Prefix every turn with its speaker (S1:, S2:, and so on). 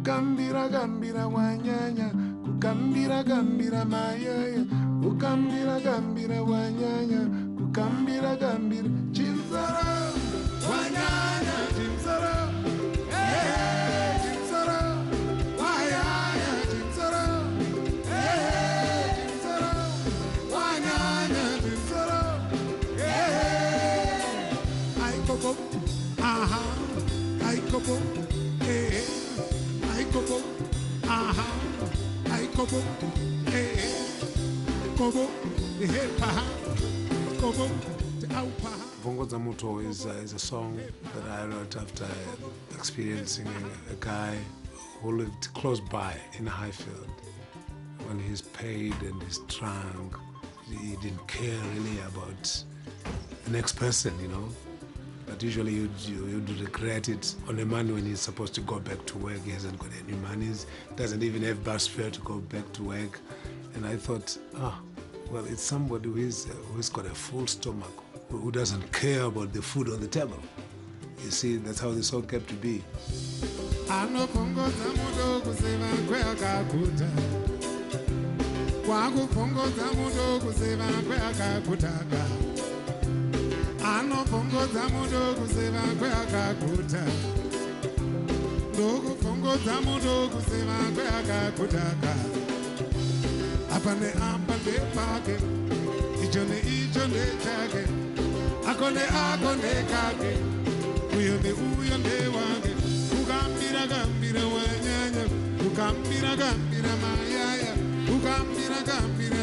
S1: Ukambira gambira wanyanya, kukambira gambira mayaya, ukambira gambira wanyanya, kukambira gambira chimzara wanyanya chimzara, chimzara wanyanya chimzara, chimzara wanyanya chimzara, ay kobo, aha, ay kobo, ay kobo, aha, ay kobo, kobo, paha, kobo, au paha. Vongo za Moto is a song that I wrote after experiencing a guy who lived close by in Highfield. When he's paid and he's drunk, he didn't care really about the next person, you know. But usually you'd regret it on a man when he's supposed to go back to work. He hasn't got any money, he doesn't even have bus fare to go back to work. And I thought, well, it's somebody who's got a full stomach, who doesn't care about the food on the table. You see, that's how the song came to be.
S2: Anopongodza mudo kuseva kwakaguta, ndokupongodza mudo kuseva kwakagutaka. Apa neapa ndepake, icho ndechake, ako ndekake, uyo ndewange. Kukambira gambira wanyanya, kukambira gambira mayaya, kukambira gambira